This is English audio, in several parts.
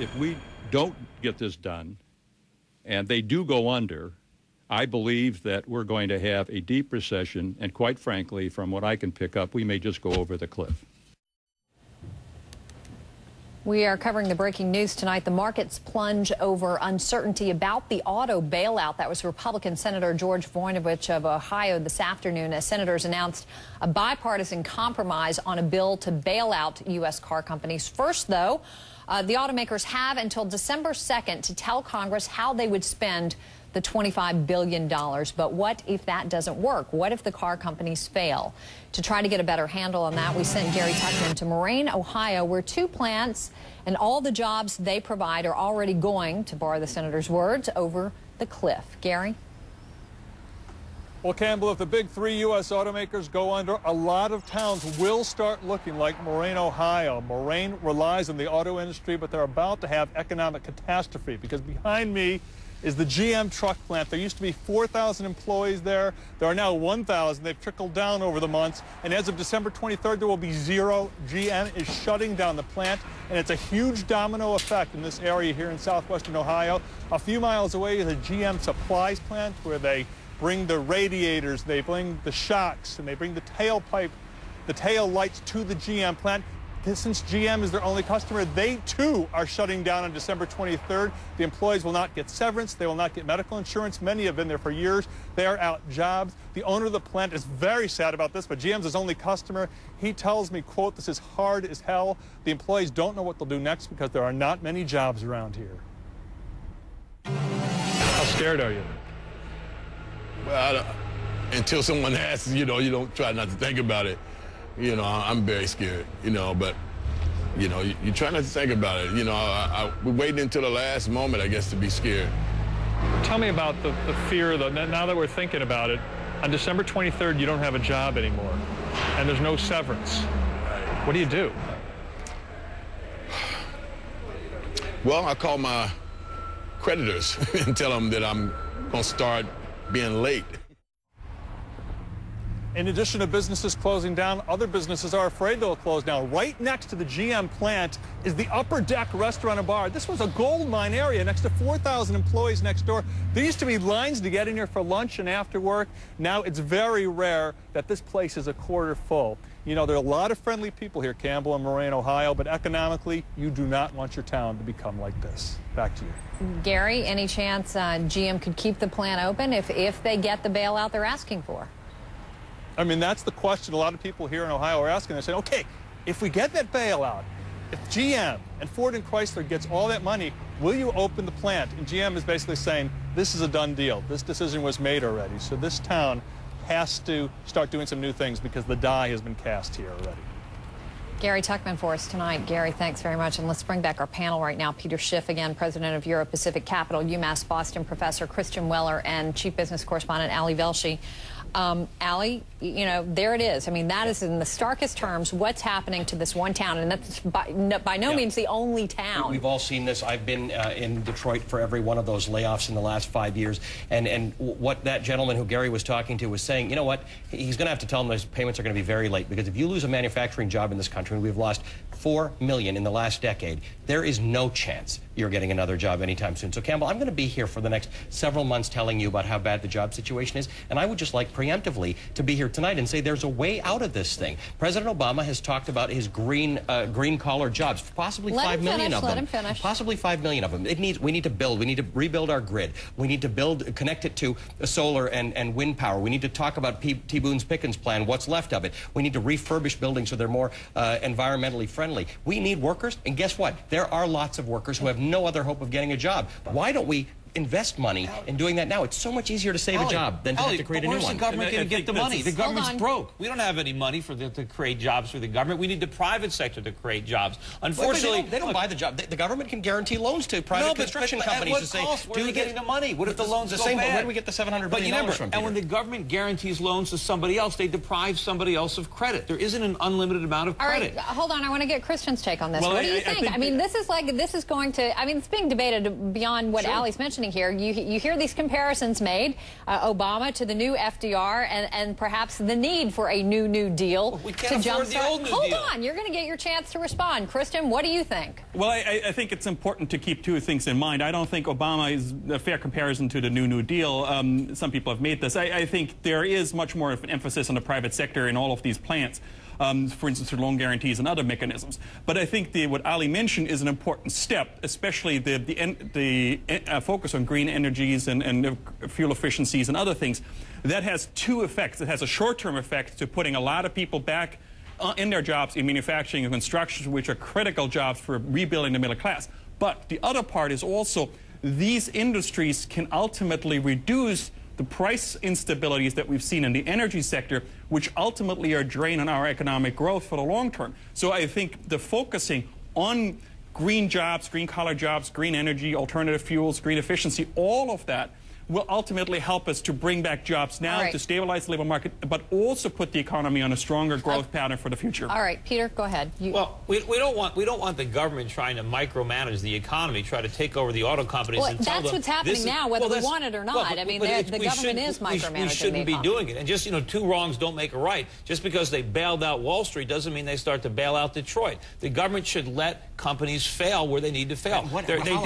if we don't get this done and they do go under, I believe that we're going to have a deep recession, and quite frankly, from what I can pick up, we may just go over the cliff. We are covering the breaking news tonight. The markets plunge over uncertainty about the auto bailout. That was Republican Senator George Voinovich of Ohio this afternoon as senators announced a bipartisan compromise on a bill to bail out U.S. car companies. First, though, the automakers have until December 2nd to tell Congress how they would spend the $25 billion. But what if that doesn't work? What if the car companies fail? To try to get a better handle on that, we sent Gary Tuckman to Moraine, Ohio, where two plants and all the jobs they provide are already going, to borrow the senator's words, over the cliff. Gary? Well, Campbell, if the big three U.S. automakers go under, a lot of towns will start looking like Moraine, Ohio. Moraine relies on the auto industry, but they're about to have economic catastrophe because behind me is the GM truck plant. There used to be 4,000 employees there. There are now 1,000. They've trickled down over the months. And as of December 23rd, there will be zero. GM is shutting down the plant, and it's a huge domino effect in this area here in southwestern Ohio. A few miles away is a GM supplies plant where they bring the radiators, they bring the shocks, and they bring the tailpipe, the tail lights to the GM plant. Since GM is their only customer, they too are shutting down on December 23rd. The employees will not get severance. They will not get medical insurance. Many have been there for years. They are out jobs. The owner of the plant is very sad about this, but GM's his only customer. He tells me, quote, "This is hard as hell." The employees don't know what they'll do next because there are not many jobs around here. How scared are you? Well, until someone asks, you don't try not to think about it. I'm very scared, but, you try not to think about it. We're waiting until the last moment, I guess, to be scared. Tell me about the fear, though. Now that we're thinking about it, on December 23rd, you don't have a job anymore, and there's no severance. What do you do? Well, I call my creditors and tell them that I'm going to start being late. In addition to businesses closing down, other businesses are afraid they'll close down. Right next to the GM plant is the Upper Deck Restaurant and Bar. This was a gold mine area next to 4,000 employees next door. There used to be lines to get in here for lunch and after work. Now it's very rare that this place is a quarter full. There are a lot of friendly people here, Campbell and Moraine, Ohio, but economically, you do not want your town to become like this. Back to you. Gary, any chance GM could keep the plant open if they get the bailout they're asking for? I mean, that's the question a lot of people here in Ohio are asking. They're saying, okay, if we get that bailout, if GM and Ford and Chrysler gets all that money, will you open the plant? And GM is basically saying, this is a done deal. This decision was made already. So this town has to start doing some new things because the die has been cast here already. Gary Tuckman for us tonight. Gary, thanks very much. And let's bring back our panel right now. Peter Schiff, again, president of Europe-Pacific Capital, UMass Boston professor Christian Weller, and chief business correspondent Ali Velshi. Ali, there it is. I mean, that is in the starkest terms what's happening to this one town, and that's by no means the only town. We've all seen this. I've been in Detroit for every one of those layoffs in the last 5 years, and what that gentleman who Gary was talking to was saying, you know what, he's going to have to tell them those payments are going to be very late, because if you lose a manufacturing job in this country, and we've lost 4 million in the last decade, there is no chance you're getting another job anytime soon. So, Campbell, I'm going to be here for the next several months telling you about how bad the job situation is, and I would just like preemptively to be here tonight and say there's a way out of this thing. President Obama has talked about his green collar jobs, possibly 5 million of them. Let him finish. Possibly 5 million of them. We need to build. We need to rebuild our grid. We need to connect it to solar and wind power. We need to talk about T. Boone's Pickens plan, what's left of it. We need to refurbish buildings so they're more environmentally friendly. We need workers, and guess what? There are lots of workers who have no other hope of getting a job. Why don't we invest money in doing that now? It's so much easier to save a job than to have to create a new one. Where's the government going to get the money? The government's broke. We don't have any money to create jobs for the government. We need the private sector to create jobs. Unfortunately, they don't buy the job. The government can guarantee loans to private construction companies to say, where are we getting the money? What if the loans the go same? bad? Where do we get the $700 billion from? And when the government guarantees loans to somebody else, they deprive somebody else of credit. There isn't an unlimited amount of credit. All right, hold on. I want to get Christian's take on this. What do you think? I mean, this is going to. I mean, it's being debated beyond what Ali's mentioning. happening here. You hear these comparisons made, Obama to the new FDR, and perhaps the need for a new deal we can't afford the old new deal. Hold on, you're going to get your chance to respond. Kristen, what do you think? Well, I think it's important to keep two things in mind. I don't think Obama is a fair comparison to the new deal. Some people have made this. I think there is much more of an emphasis on the private sector in all of these plans. For instance, through loan guarantees and other mechanisms. But I think what Ali mentioned is an important step, especially the focus on green energies and fuel efficiencies and other things. That has two effects. It has a short-term effect to putting a lot of people back in their jobs in manufacturing and construction, which are critical jobs for rebuilding the middle class. But the other part is also these industries can ultimately reduce the price instabilities that we've seen in the energy sector, which ultimately are a drain on our economic growth for the long term. So I think the focusing on green jobs, green-collar jobs, green energy, alternative fuels, green efficiency, all of that will ultimately help us to bring back jobs now, to stabilize the labor market, but also put the economy on a stronger growth pattern for the future. All right, Peter, go ahead. Well, we don't want the government trying to micromanage the economy, try to take over the auto companies and tell them. That's what's happening now, whether we want it or not. Well, I mean, the government is micromanaging. We shouldn't be doing it. And just, two wrongs don't make a right. Just because they bailed out Wall Street doesn't mean they start to bail out Detroit. The government should let companies fail where they need to fail.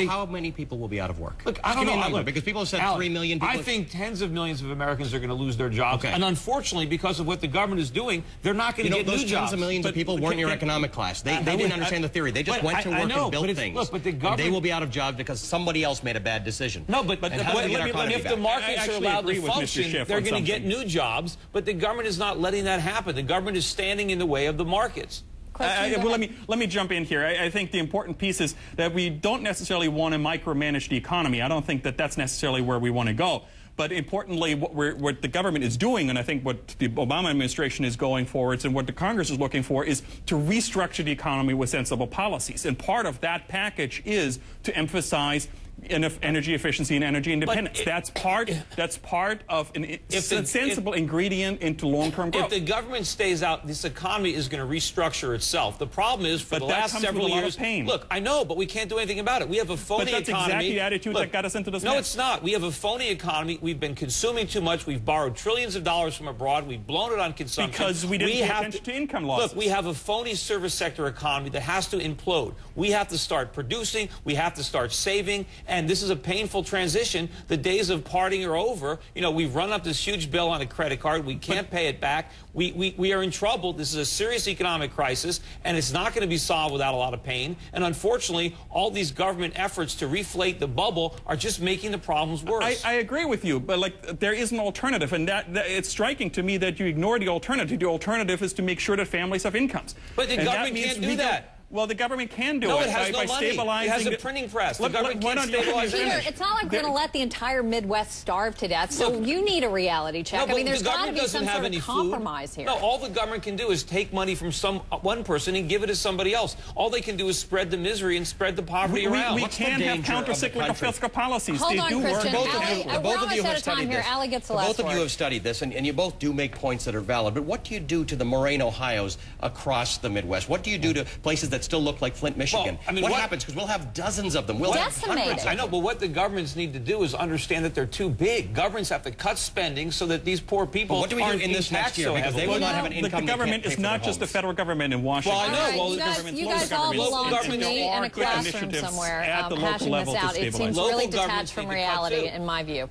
How many people will be out of work? Look, I don't know. Because people have said 3 million people. I think tens of millions of Americans are going to lose their jobs. Okay. And unfortunately, because of what the government is doing, they're not going to get new jobs. Those tens of millions of people weren't in your economic class. They didn't understand the theory. They just went to work and built things. Look, but the government, they will be out of jobs because somebody else made a bad decision. No, but if the markets are allowed to function, they're going to get new jobs. But the government is not letting that happen. The government is standing in the way of the markets. Well, let me jump in here. I think the important piece is that we don't necessarily want to micromanage the economy. I don't think that that's necessarily where we want to go. But importantly, what the government is doing, and I think what the Obama administration is going forwards and what the Congress is looking for, is to restructure the economy with sensible policies. And part of that package is to emphasize energy efficiency and energy independence. That's part of a sensible ingredient into long-term growth. If the government stays out, this economy is going to restructure itself. The problem is, for the last several years, look, I know, but we can't do anything about it. We have a phony economy. But that's exactly the attitude that got us into this mess. No, it's not. We have a phony economy. We've been consuming too much. We've borrowed trillions of dollars from abroad. We've blown it on consumption. Because we didn't pay attention to income losses. Look, we have a phony service sector economy that has to implode. We have to start producing. We have to start saving. And this is a painful transition. The days of partying are over. We've run up this huge bill on a credit card. We can't pay it back. We are in trouble. This is a serious economic crisis, and it's not going to be solved without a lot of pain. And unfortunately, all these government efforts to reflate the bubble are just making the problems worse. I agree with you, but there is an alternative, and that it's striking to me that you ignore the alternative. The alternative is to make sure that families have incomes. But the government can't do that. Well, the government can do it. No, it has no money. Stabilizing. It has a printing press. The government can't stabilize it. Peter, it's not like we're going to let the entire Midwest starve to death, so you need a reality check. No, I mean, there's got to be some sort of compromise here. No, all the government can do is take money from one person and give it to somebody else. All they can do is spread the misery and spread the poverty around. We can have counter-cyclical fiscal policies. Hold on, do Christian. work. We're almost out of time here. Ali gets the last word. Both of you have studied this, and you both do make points that are valid. But what do you do to the Moraine, Ohios across the Midwest? What do you do to places that still look like Flint, Michigan? Well, what happens? Because we'll have dozens of them. We'll have hundreds. I know, but what the governments need to do is understand that they're too big. Governments have to cut spending so that these poor people what do we do in this next year? Because they will not have an income. The government is not just the federal government in Washington. Well, I know. Well, you guys all belong to me in a classroom somewhere hashing this out. It seems really detached from reality, in my view.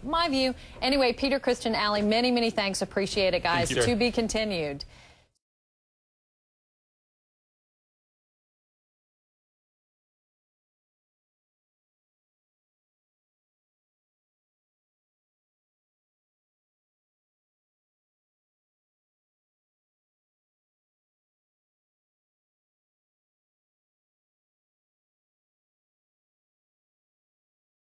Anyway, Peter, Christian, Ali, many, many thanks. Appreciate it, guys. To be continued.